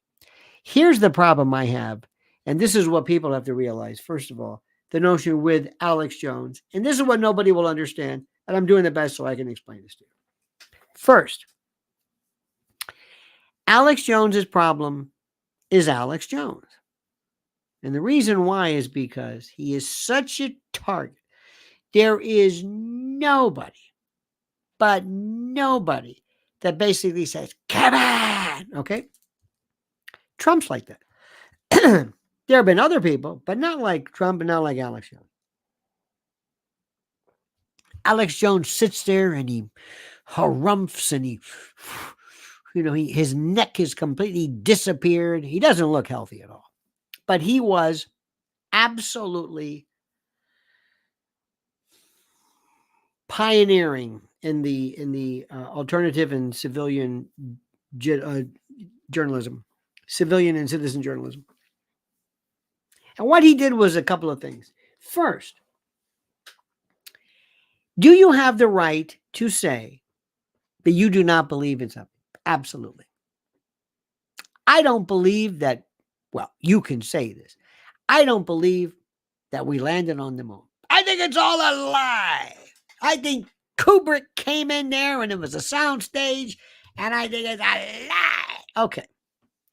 Here's the problem I have, and this is what people have to realize. First of all, the notion with Alex Jones, and this is what nobody will understand, and I'm doing the best so I can explain this to you. First, Alex Jones's problem is Alex Jones. And the reason why is because he is such a target. There is nobody, but nobody, that basically says, come on, okay? Trump's like that. There have been other people, but not like Trump and not like Alex Jones. Alex Jones sits there and he harumphs and his neck has completely disappeared. He doesn't look healthy at all. But he was absolutely pioneering in the alternative and civilian journalism, civilian and citizen journalism. And what he did was a couple of things. First, do you have the right to say that you do not believe in something? Absolutely. I don't believe that, well, you can say this. I don't believe that we landed on the moon. I think it's all a lie. I think Kubrick came in there and it was a soundstage, and I think it's a lie. Okay.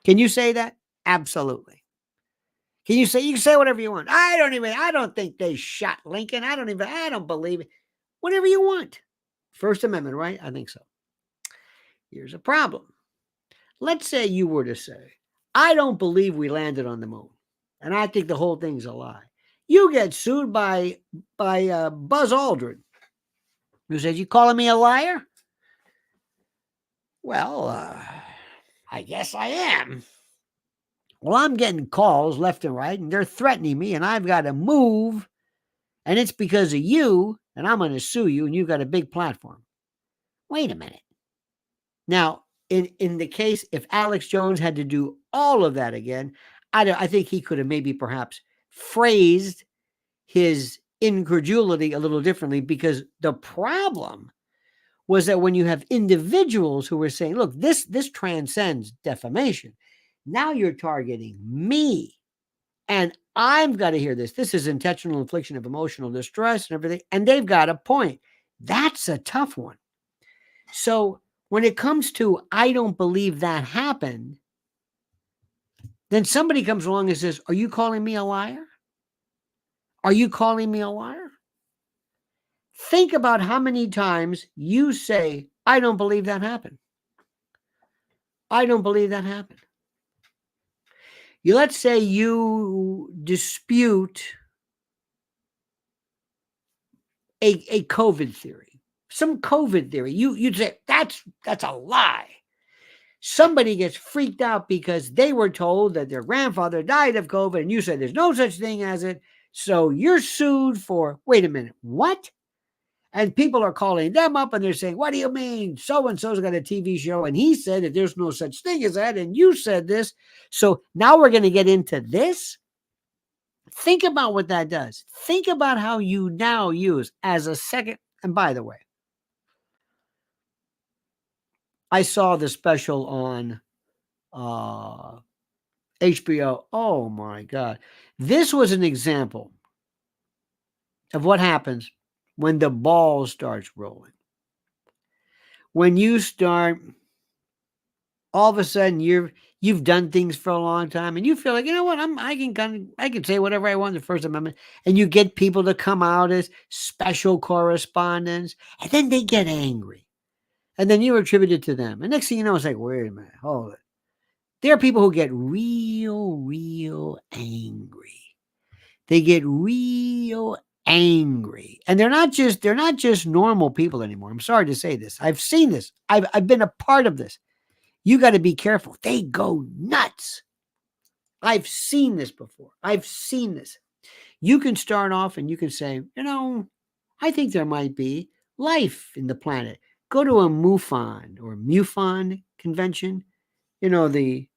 Can you say that? Absolutely. You can say whatever you want. I don't think they shot Lincoln. I don't believe it. Whatever you want. First Amendment, right? I think so. Here's a problem. Let's say you were to say, I don't believe we landed on the moon, and I think the whole thing's a lie. You get sued by Buzz Aldrin, who says, you calling me a liar? Well, I guess I am. Well, I'm getting calls left and right, and they're threatening me, and I've got to move, and it's because of you, and I'm going to sue you, and you've got a big platform. Wait a minute. Now, in the case, if Alex Jones had to do all of that again, I think he could have maybe perhaps phrased his incredulity a little differently, because the problem was that when you have individuals who were saying, look, this transcends defamation. Now you're targeting me, and I've got to hear this. This is intentional infliction of emotional distress and everything. And they've got a point. That's a tough one. So when it comes to, I don't believe that happened, then somebody comes along and says, are you calling me a liar? Are you calling me a liar? Think about how many times you say, I don't believe that happened. I don't believe that happened. Let's say you dispute a COVID theory, some COVID theory. You'd say, that's a lie. Somebody gets freaked out because they were told that their grandfather died of COVID, and you said there's no such thing as it. So you're sued for, wait a minute, what? And people are calling them up and they're saying, what do you mean? So-and-so's got a TV show and he said that there's no such thing as that, and you said this. So now we're going to get into this. Think about what that does. Think about how you now use as a second. And by the way, I saw the special on HBO. Oh my God. This was an example of what happens when the ball starts rolling. When you start, all of a sudden you've done things for a long time and you feel like, you know what, I can say whatever I want in the First Amendment, and you get people to come out as special correspondents, and then they get angry. And then you attribute it to them. And next thing you know, it's like, wait a minute, hold it. There are people who get real angry. They get real angry. And they're not just normal people anymore. I'm sorry to say this. I've seen this. I've been a part of this. You got to be careful. They go nuts. I've seen this before. I've seen this. You can start off and you can say, I think there might be life in the planet. Go to a MUFON convention, the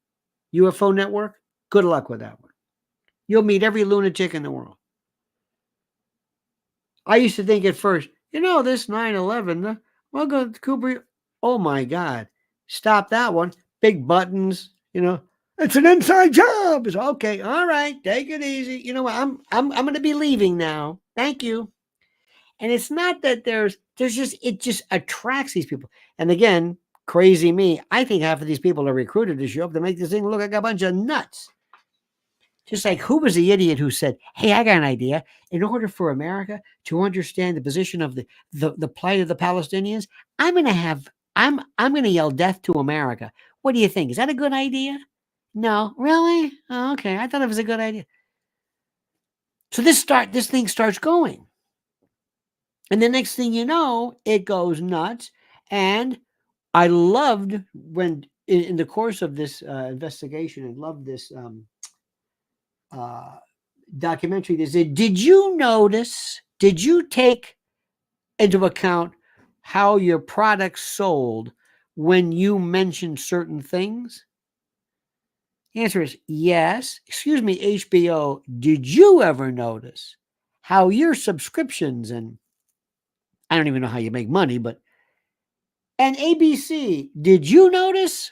UFO network. Good luck with that one. You'll meet every lunatic in the world. I used to think at first, this 9/11, well, go to Kubrick. Oh my God. Stop that one. Big buttons, It's an inside job. It's okay. All right. Take it easy. You know what? I'm gonna be leaving now. Thank you. And it's not that there's just it just attracts these people. And again, crazy me. I think half of these people are recruited to show up to make this thing look like a bunch of nuts. Just like who was the idiot who said, "Hey, I got an idea. In order for America to understand the position of the plight of the Palestinians, I'm gonna yell death to America. What do you think? Is that a good idea? No, really? Oh, okay. I thought it was a good idea. So this thing starts going. And the next thing you know, it goes nuts. And I loved when in the course of this investigation, I loved this uh, documentary. They said, did you take into account how your product sold when you mentioned certain things? The answer is yes. Excuse me, HBO, did you ever notice how your subscriptions, and I don't even know how you make money, and ABC, did you notice?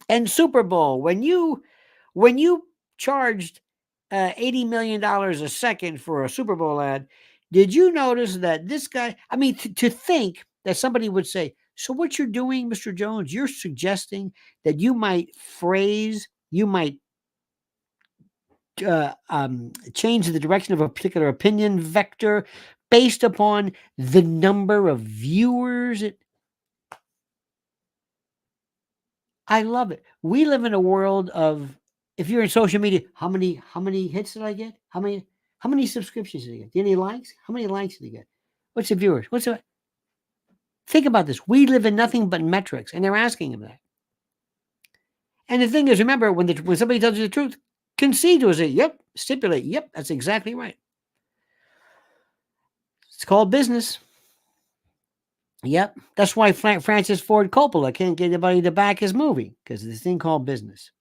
And Super Bowl, when you charged $80 million a second for a Super Bowl ad, did you notice that this guy, I mean, to think that somebody would say, so what you're doing, Mr. Jones, you're suggesting that you might change the direction of a particular opinion vector based upon the number of viewers. I love it. We live in a world of, if you're in social media, how many hits did I get? How many subscriptions did I get? Any likes? How many likes did I get? What's the viewers? Think about this. We live in nothing but metrics, and they're asking them that. And the thing is, remember, when somebody tells you the truth, concede to it. Say, yep, stipulate. Yep, that's exactly right. It's called business. Yep. That's why Francis Ford Coppola can't get anybody to back his movie, because of this thing called business.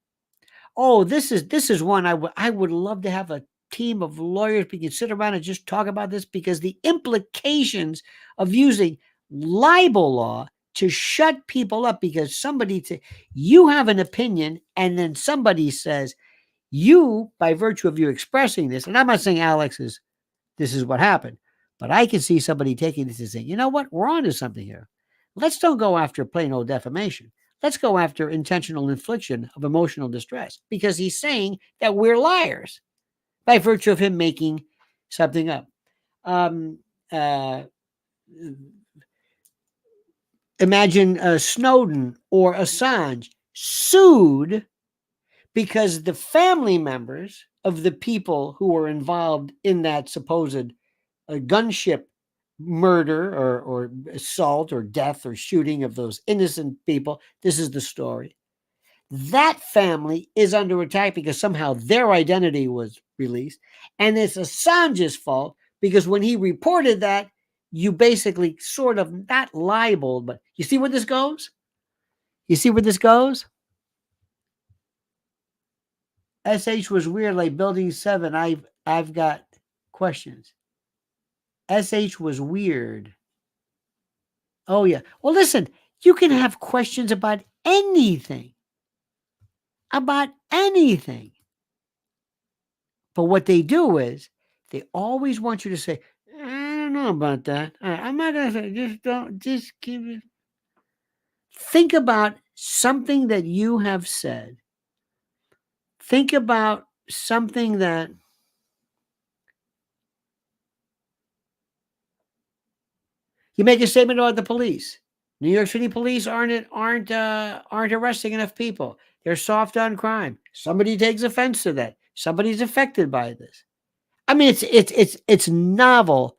Oh, this is one I would love to have a team of lawyers. We can sit around and just talk about this, because the implications of using libel law to shut people up because you have an opinion, and then somebody says you, by virtue of you expressing this, and I'm not saying this is what happened, but I can see somebody taking this and saying, you know what, we're on to something here. Let's don't go after plain old defamation. Let's go after intentional infliction of emotional distress, because he's saying that we're liars by virtue of him making something up. Imagine Snowden or Assange sued because the family members of the people who were involved in that supposed gunship murder or assault or death or shooting of those innocent people. This is the story. That family is under attack because somehow their identity was released. And it's Assange's fault because when he reported that, you basically sort of not libeled, but you see where this goes? You see where this goes? SH was weird, like Building 7. I've got questions. SH was weird. Oh, yeah. Well, listen, you can have questions about anything. About anything. But what they do is they always want you to say, I don't know about that. I'm not going to say, just keep it. Think about something that you have said. Think about something that you make a statement about the police. New York City police aren't arresting enough people. They're soft on crime. Somebody takes offense to that. Somebody's affected by this. I mean, it's novel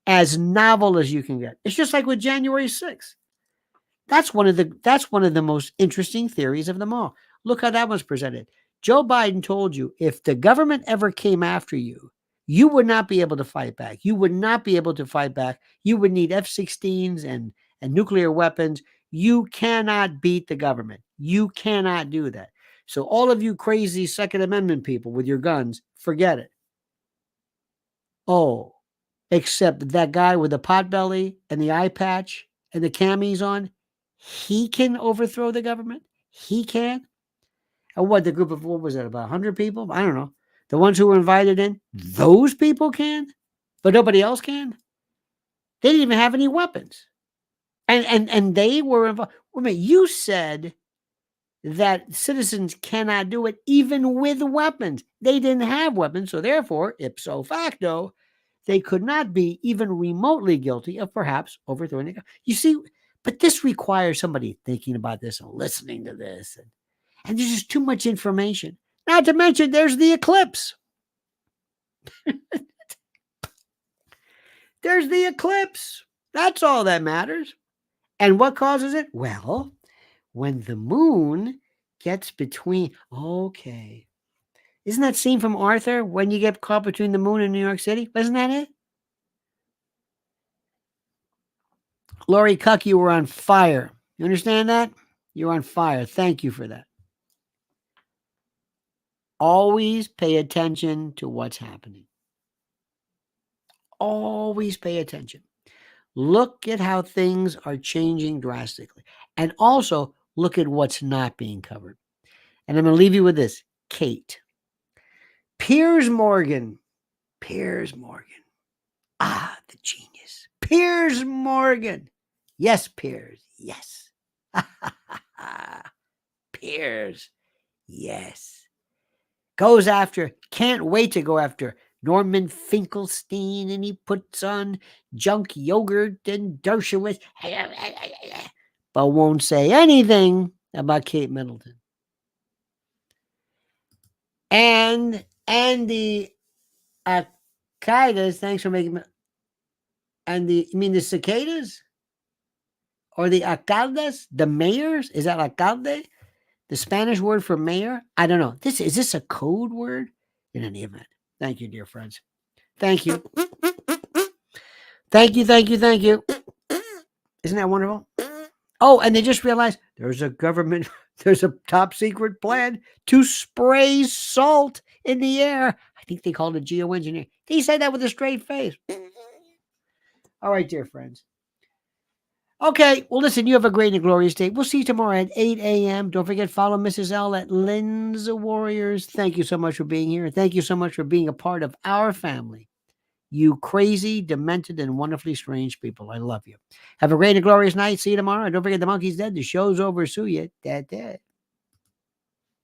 as you can get. It's just like with January 6th. That's one of the most interesting theories of them all. Look how that was presented. Joe Biden told you if the government ever came after you, you would not be able to fight back. You would not be able to fight back. You would need F-16s and nuclear weapons. You cannot beat the government. You cannot do that. So all of you crazy Second Amendment people with your guns, forget it. Oh, except that guy with the pot belly and the eye patch and the camis on, he can overthrow the government. He can. And what, the group of, what was it, about 100 people? I don't know. The ones who were invited in, those people can, but nobody else can. They didn't even have any weapons. And they were involved. Wait a minute, you said that citizens cannot do it even with weapons. They didn't have weapons, so therefore, ipso facto, they could not be even remotely guilty of perhaps overthrowing the government. You see, but this requires somebody thinking about this and listening to this. And there's just too much information. Not to mention, there's the eclipse. There's the eclipse. That's all that matters. And what causes it? Well, when the moon gets between, okay. Isn't that scene from Arthur when you get caught between the moon and New York City? Wasn't that it? Lori Cuck, you were on fire. You understand that? You're on fire. Thank you for that. Always pay attention to what's happening. Always pay attention. Look at how things are changing drastically. And also look at what's not being covered. And I'm going to leave you with this. Kate. Piers Morgan. Ah, the genius. Piers Morgan. Yes, Piers. Yes. Piers. Yes. Goes after, can't wait to go after Norman Finkelstein, and he puts on junk yogurt and Dershowitz, but won't say anything about Kate Middleton. And the cicadas, thanks for making me. And you mean the cicadas? Or the alcaldes? The mayors? Is that alcalde? The Spanish word for mayor? I don't know. Is this a code word? In any event. Thank you, dear friends. Thank you. Thank you. Isn't that wonderful? Oh, and they just realized there's a top secret plan to spray salt in the air. I think they called it geoengineering. He said that with a straight face. All right, dear friends. Okay, well, listen, you have a great and glorious day. We'll see you tomorrow at 8 a.m. Don't forget, follow Mrs. L at Lynn's Warriors. Thank you so much for being here. Thank you so much for being a part of our family. You crazy, demented, and wonderfully strange people. I love you. Have a great and glorious night. See you tomorrow. And don't forget, the monkey's dead. The show's over. Sue you. Dead.